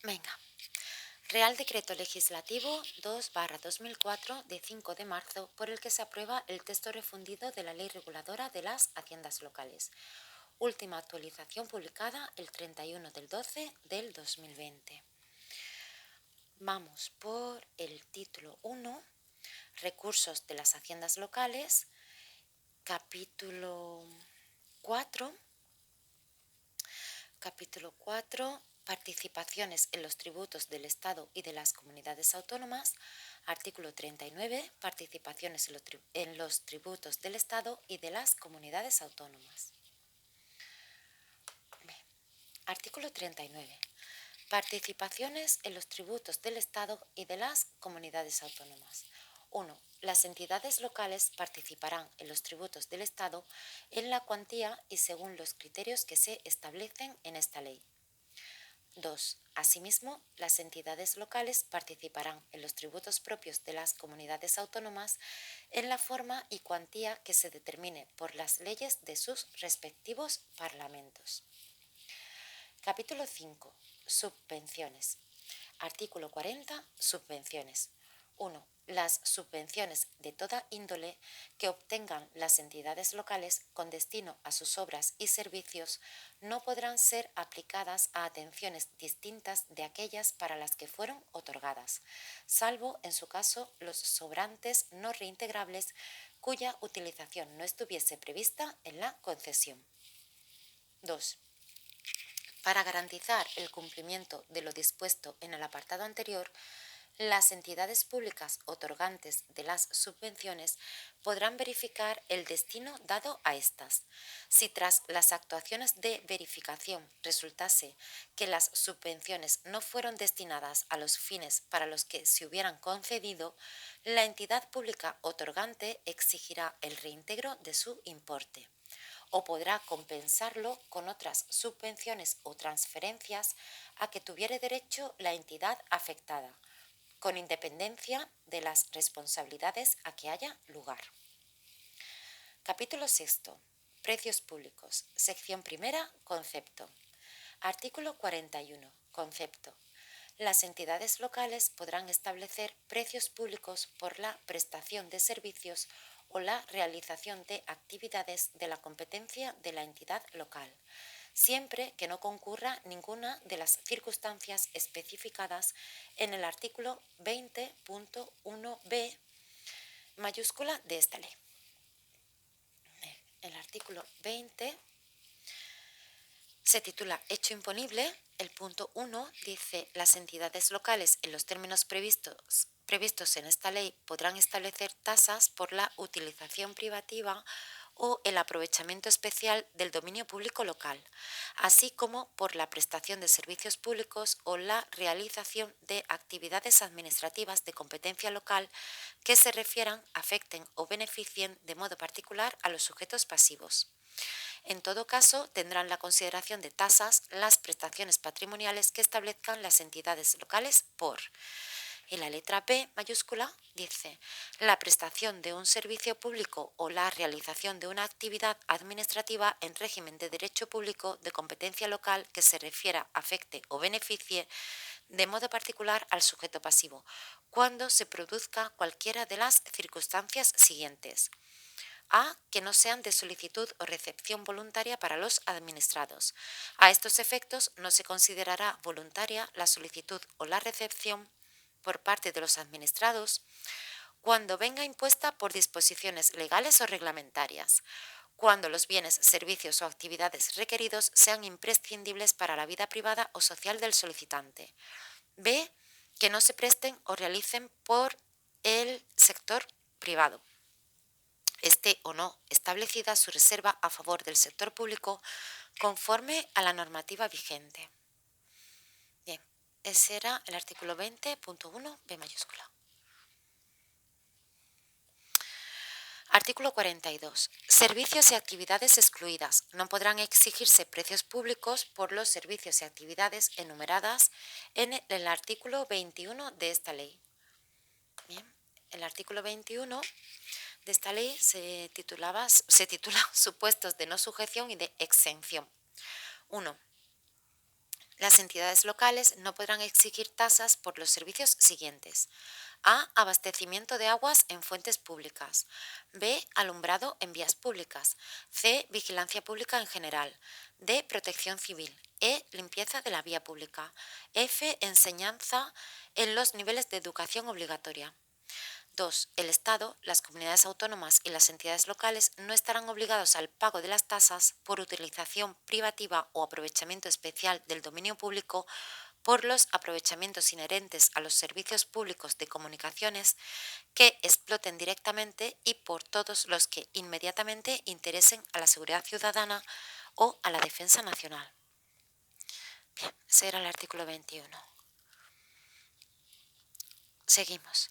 Venga. Real Decreto Legislativo 2/2004 de 5 de marzo por el que se aprueba el texto refundido de la Ley Reguladora de las Haciendas Locales. Última actualización publicada el 31 del 12 del 2020. Vamos por el título 1, Recursos de las Haciendas Locales, capítulo 4, Participaciones en los tributos del Estado y de las comunidades autónomas. Artículo 39. Participaciones en los tributos del Estado y de las comunidades autónomas. Artículo 39. Participaciones en los tributos del Estado y de las comunidades autónomas. 1. Las entidades locales participarán en los tributos del Estado en la cuantía y según los criterios que se establecen en esta ley. 2. Asimismo, las entidades locales participarán en los tributos propios de las comunidades autónomas en la forma y cuantía que se determine por las leyes de sus respectivos parlamentos. Capítulo 5. Subvenciones. Artículo 40. Subvenciones. 1. Las subvenciones de toda índole que obtengan las entidades locales con destino a sus obras y servicios no podrán ser aplicadas a atenciones distintas de aquellas para las que fueron otorgadas, salvo en su caso los sobrantes no reintegrables cuya utilización no estuviese prevista en la concesión. 2. Para garantizar el cumplimiento de lo dispuesto en el apartado anterior, las entidades públicas otorgantes de las subvenciones podrán verificar el destino dado a estas. Si tras las actuaciones de verificación resultase que las subvenciones no fueron destinadas a los fines para los que se hubieran concedido, la entidad pública otorgante exigirá el reintegro de su importe o podrá compensarlo con otras subvenciones o transferencias a que tuviere derecho la entidad afectada, con independencia de las responsabilidades a que haya lugar. Capítulo 6. Precios públicos. Sección primera. Concepto. Artículo 41. Concepto. Las entidades locales podrán establecer precios públicos por la prestación de servicios o la realización de actividades de la competencia de la entidad local, siempre que no concurra ninguna de las circunstancias especificadas en el artículo 20.1b mayúscula de esta ley. El artículo 20 se titula Hecho imponible. El punto 1 dice: las entidades locales, en los términos previstos en esta ley, podrán establecer tasas por la utilización privativa o el aprovechamiento especial del dominio público local, así como por la prestación de servicios públicos o la realización de actividades administrativas de competencia local que se refieran, afecten o beneficien de modo particular a los sujetos pasivos. En todo caso, tendrán la consideración de tasas las prestaciones patrimoniales que establezcan las entidades locales por. Y la letra P mayúscula dice: la prestación de un servicio público o la realización de una actividad administrativa en régimen de derecho público de competencia local que se refiera, afecte o beneficie de modo particular al sujeto pasivo, cuando se produzca cualquiera de las circunstancias siguientes. A. Que no sean de solicitud o recepción voluntaria para los administrados. A estos efectos no se considerará voluntaria la solicitud o la recepción por parte de los administrados cuando venga impuesta por disposiciones legales o reglamentarias, cuando los bienes, servicios o actividades requeridos sean imprescindibles para la vida privada o social del solicitante. B. Que no se presten o realicen por el sector privado, esté o no establecida su reserva a favor del sector público conforme a la normativa vigente. Bien, ese era el artículo 20.1b mayúscula. Artículo 42. Servicios y actividades excluidas. No podrán exigirse precios públicos por los servicios y actividades enumeradas en el artículo 21 de esta ley. Bien, el artículo 21 de esta ley se titula Supuestos de no sujeción y de exención. 1. Las entidades locales no podrán exigir tasas por los servicios siguientes: A. Abastecimiento de aguas en fuentes públicas. B. Alumbrado en vías públicas. C. Vigilancia pública en general. D. Protección civil. E. Limpieza de la vía pública. F. Enseñanza en los niveles de educación obligatoria. 2. El Estado, las comunidades autónomas y las entidades locales no estarán obligados al pago de las tasas por utilización privativa o aprovechamiento especial del dominio público, por los aprovechamientos inherentes a los servicios públicos de comunicaciones que exploten directamente y por todos los que inmediatamente interesen a la seguridad ciudadana o a la defensa nacional. Bien, ese era el artículo 21. Seguimos.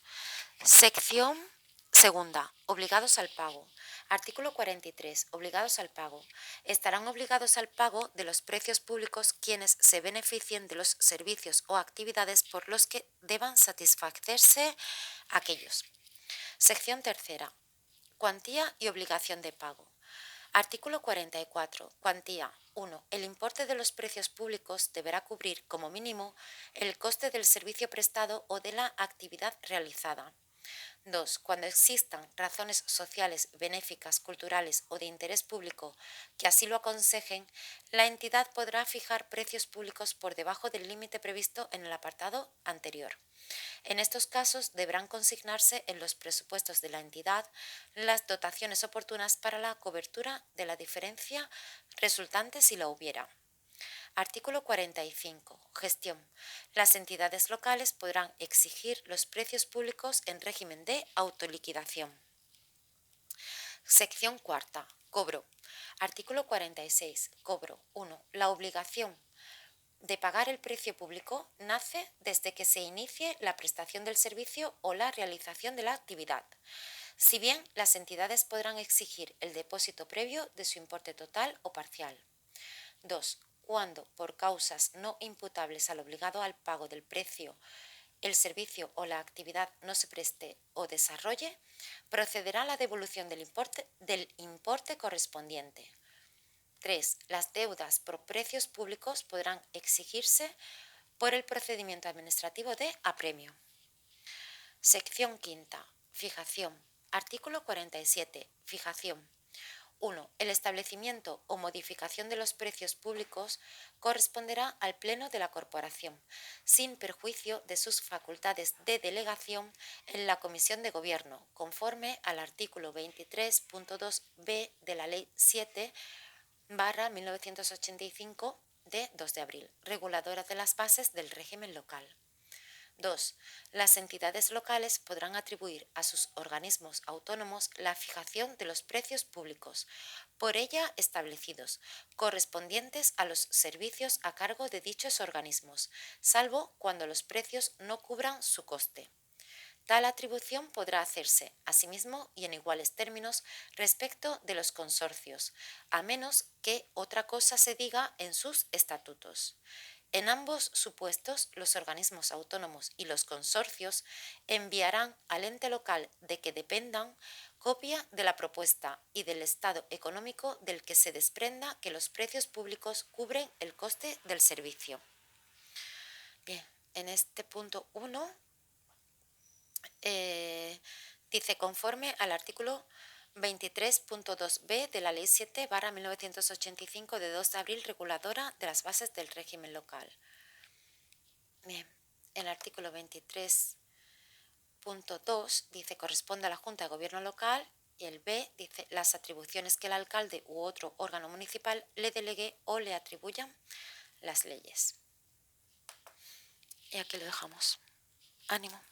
Sección segunda. Obligados al pago. Artículo 43. Obligados al pago. Estarán obligados al pago de los precios públicos quienes se beneficien de los servicios o actividades por los que deban satisfacerse aquellos. Sección tercera. Cuantía y obligación de pago. Artículo 44. Cuantía. 1. El importe de los precios públicos deberá cubrir, como mínimo, el coste del servicio prestado o de la actividad realizada. 2. Cuando existan razones sociales, benéficas, culturales o de interés público que así lo aconsejen, la entidad podrá fijar precios públicos por debajo del límite previsto en el apartado anterior. En estos casos deberán consignarse en los presupuestos de la entidad las dotaciones oportunas para la cobertura de la diferencia resultante si la hubiera. Artículo 45. Gestión. Las entidades locales podrán exigir los precios públicos en régimen de autoliquidación. Sección cuarta. Cobro. Artículo 46. Cobro. 1. La obligación de pagar el precio público nace desde que se inicie la prestación del servicio o la realización de la actividad, si bien las entidades podrán exigir el depósito previo de su importe total o parcial. 2. Cuando, por causas no imputables al obligado al pago del precio, el servicio o la actividad no se preste o desarrolle, procederá a la devolución del importe correspondiente. 3. Las deudas por precios públicos podrán exigirse por el procedimiento administrativo de apremio. Sección quinta. Fijación. Artículo 47. Fijación. 1. El establecimiento o modificación de los precios públicos corresponderá al Pleno de la Corporación, sin perjuicio de sus facultades de delegación en la Comisión de Gobierno, conforme al artículo 23.2b de la Ley 7/1985 de 2 de abril, reguladora de las bases del régimen local. 2. Las entidades locales podrán atribuir a sus organismos autónomos la fijación de los precios públicos por ella establecidos, correspondientes a los servicios a cargo de dichos organismos, salvo cuando los precios no cubran su coste. Tal atribución podrá hacerse, asimismo y en iguales términos, respecto de los consorcios, a menos que otra cosa se diga en sus estatutos. En ambos supuestos, los organismos autónomos y los consorcios enviarán al ente local de que dependan copia de la propuesta y del estado económico del que se desprenda que los precios públicos cubren el coste del servicio. Bien, en este punto 1 dice conforme al artículo 23.2b de la Ley 7/1985 de 2 de abril, reguladora de las bases del régimen local. Bien, el artículo 23.2 dice corresponde a la Junta de Gobierno local y el B dice las atribuciones que el alcalde u otro órgano municipal le delegue o le atribuyan las leyes. Y aquí lo dejamos. Ánimo.